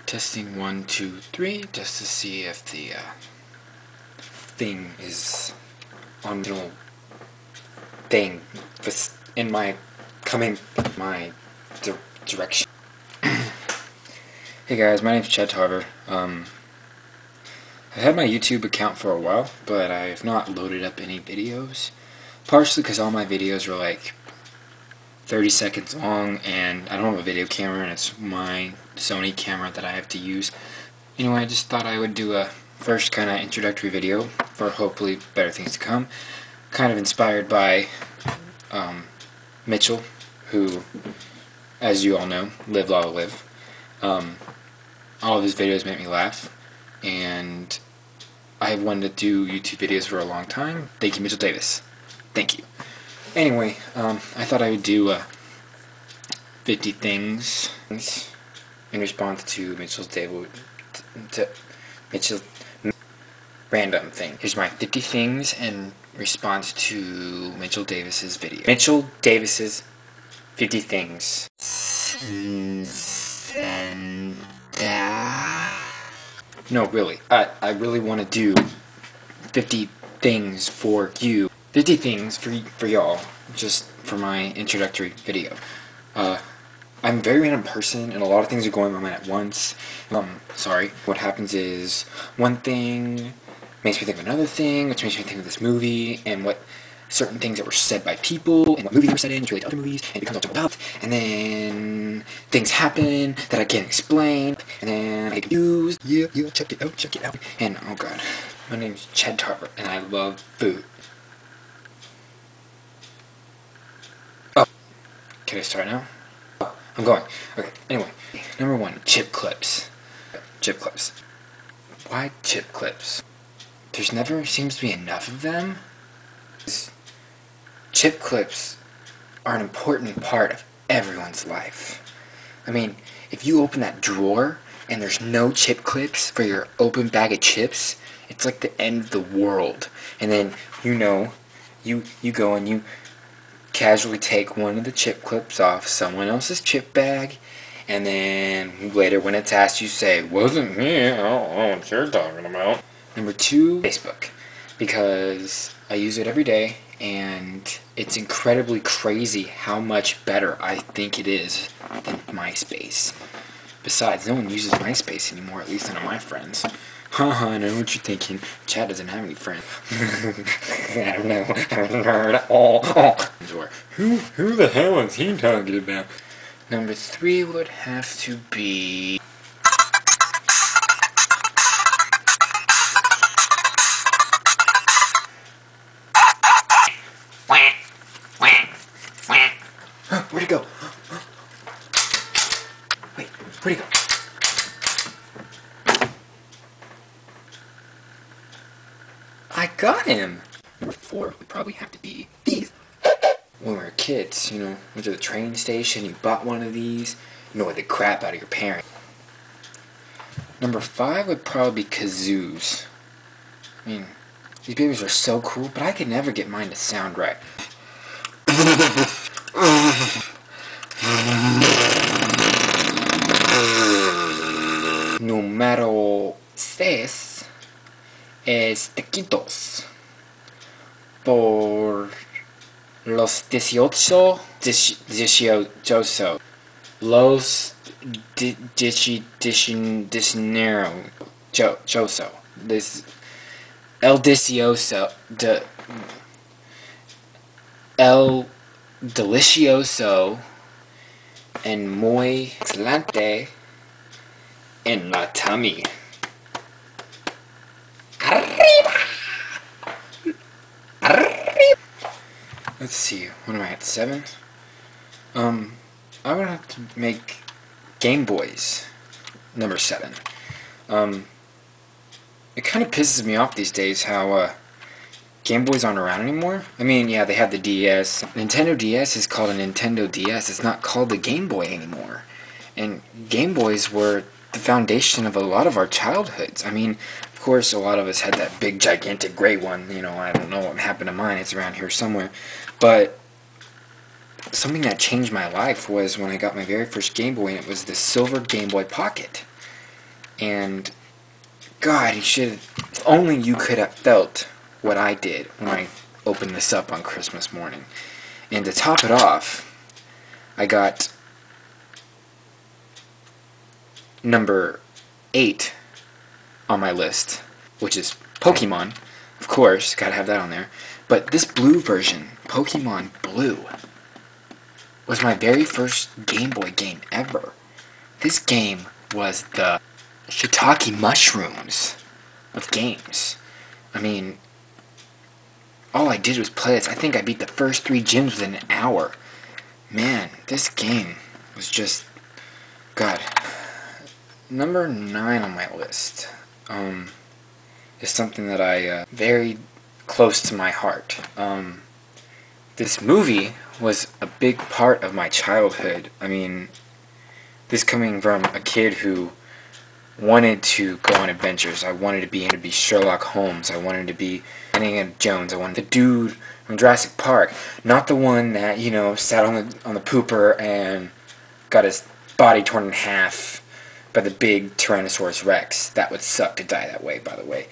Testing 1, 2, 3, just to see if the thing is on the little thing in my direction. Hey guys, my name's Chad Tarver. I've had my YouTube account for a while, but I have not loaded up any videos. Partially because all my videos are like 30 seconds long, and I don't have a video camera, and it's my Sony camera that I have to use. Anyway, I just thought I would do a first kind of introductory video for hopefully better things to come. Kind of inspired by Mitchell, who, as you all know, Live Lava Live. All of his videos make me laugh, and I have wanted to do YouTube videos for a long time. Thank you, Mitchell Davis. Thank you. Anyway, I thought I would do 50 things in response to Mitchell's random thing. Here's my 50 things in response to Mitchell Davis's video. Mitchell Davis's 50 things. No, really. I really want to do 50 things for you. 50 things for y'all, just for my introductory video. I'm a very random person, and a lot of things are going on at once. Sorry. What happens is, one thing makes me think of another thing, which makes me think of this movie, and what certain things that were said by people, and what movies were said in, which relate to other movies, and it becomes all jumbled up, and then things happen that I can't explain, and then I get confused. Yeah, check it out. And, oh god, my name's Chad Tarver, and I love food. Oh, can I start now? Oh, I'm going. Okay, anyway, number 1, chip clips. Chip clips. Why chip clips? There's never seems to be enough of them. Chip clips are an important part of everyone's life. I mean, if you open that drawer and there's no chip clips for your open bag of chips, it's like the end of the world. And then, you go and you casually take one of the chip clips off someone else's chip bag, and then later when it's asked, you say, "Wasn't me, I don't know what you're talking about." Number 2, Facebook. Because I use it every day, and it's incredibly crazy how much better I think it is than MySpace. Besides, no one uses MySpace anymore, at least none of my friends. Haha, I know what you're thinking. Chad doesn't have any friends. I don't know. I'm a nerd. Who the hell is he talking about? Number 3 would have to be... Where'd it go? Wait, where'd it go? I got him! Number 4 would probably have to be these. When we were kids, went to the train station, you bought one of these, annoyed the crap out of your parents. Number 5 would probably be kazoos. I mean, these babies are so cool, but I could never get mine to sound right. Número 6 es taquitos. Por los 18. Los 18. El delicioso. El delicioso and muy excelente en la tummy. Arriba! Let's see, what am I at, 7? I would have to make Game Boys number 7. It kind of pisses me off these days how Game Boys aren't around anymore. I mean, yeah, they have the DS. Nintendo DS is called a Nintendo DS. It's not called the Game Boy anymore. And Game Boys were the foundation of a lot of our childhoods. I mean, of course, a lot of us had that big, gigantic gray one. I don't know what happened to mine. It's around here somewhere. But something that changed my life was when I got my very first Game Boy, and it was the silver Game Boy Pocket. And God, if only you could have felt what I did when I opened this up on Christmas morning. And to top it off, I got number 8 on my list, which is Pokemon. Of course, gotta have that on there. But this blue version, Pokemon Blue, was my very first Game Boy game ever. This game was the shiitake mushrooms of games. I mean, all I did was play this. I think I beat the first 3 gyms within an hour. Man, this game was just... God. Number 9 on my list is something that I very close to my heart. This movie was a big part of my childhood. I mean, this coming from a kid who wanted to go on adventures. I wanted to be Sherlock Holmes. I wanted to be Indiana Jones. I wanted the dude from Jurassic Park, not the one that, you know, sat on the pooper and got his body torn in half by the big Tyrannosaurus Rex. That would suck to die that way, by the way.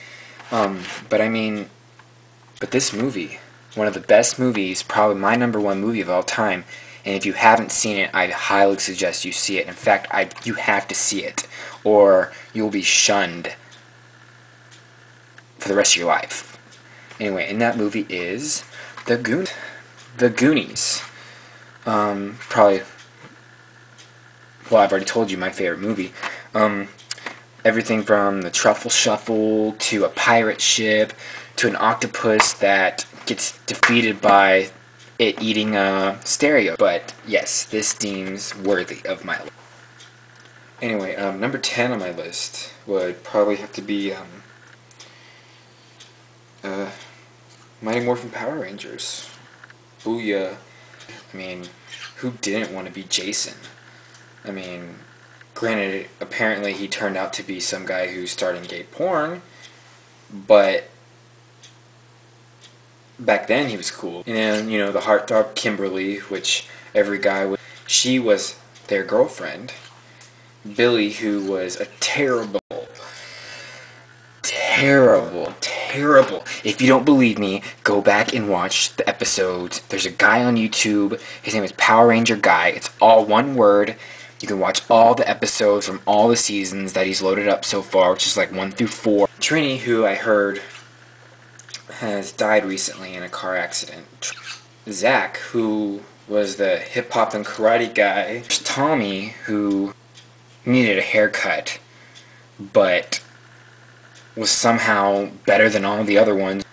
But this movie, one of the best movies, probably my #1 movie of all time, and if you haven't seen it, I highly suggest you see it. In fact, you have to see it, or you'll be shunned for the rest of your life. Anyway, and that movie is The Goonies. Probably, well, I've already told you my favorite movie. Everything from the truffle shuffle, to a pirate ship, to an octopus that gets defeated by it eating a stereo. But yes, this deems worthy of my list. Anyway, number 10 on my list would probably have to be Mighty Morphin Power Rangers. Booyah. I mean, who didn't want to be Jason? I mean, granted, apparently he turned out to be some guy who starred in gay porn, but back then he was cool. And then, you know, the heartthrob Kimberly, which every guy would... She was their girlfriend. Billy, who was a terrible... If you don't believe me, go back and watch the episodes. There's a guy on YouTube. His name is Power Ranger Guy. It's all one word. You can watch all the episodes from all the seasons that he's loaded up so far, which is like 1 through 4. Trini, who I heard has died recently in a car accident. Zach, who was the hip-hop and karate guy. Tommy, who needed a haircut, but was somehow better than all the other ones.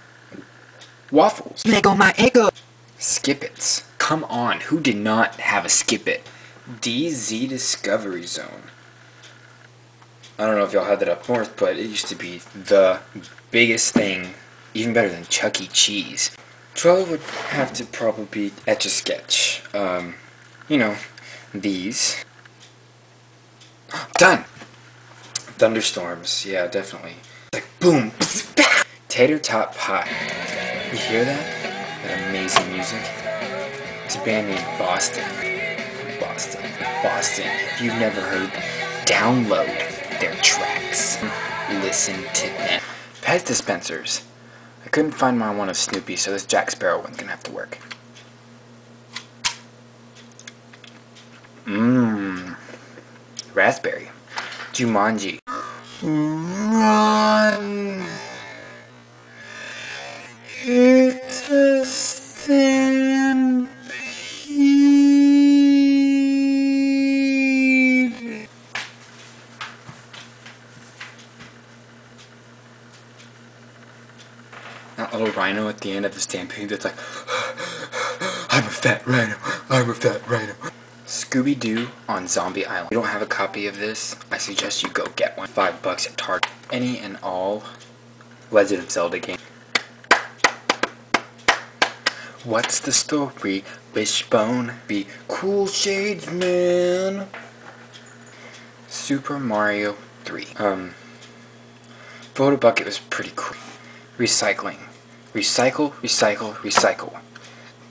Waffles. Lego my ego. Skip-Its. Come on, who did not have a Skip-It? DZ Discovery Zone. I don't know if y'all had that up north, but it used to be the biggest thing, even better than Chuck E. Cheese. 12 would have to probably be Etch-a-Sketch. You know, these. Done! Thunderstorms, yeah, definitely. Like, boom! Tater Tot Pie. You hear that? That amazing music? It's a band named Boston. Boston. If you've never heard, download their tracks. Listen to them. Pez dispensers. I couldn't find my one of Snoopy, so this Jack Sparrow one's gonna have to work. Raspberry. Jumanji. Run. It's a stampede. That little rhino at the end of the stampede that's like, I'm a fat rhino, I'm a fat rhino. Scooby-Doo on Zombie Island. If you don't have a copy of this, I suggest you go get one. $5 at Target. Any and all Legend of Zelda game. What's the story? Wishbone be cool shades, man. Super Mario 3. Photo bucket was pretty cool. Recycling. Recycle.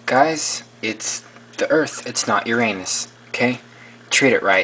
Guys, it's the Earth. It's not Uranus. Okay? Treat it right.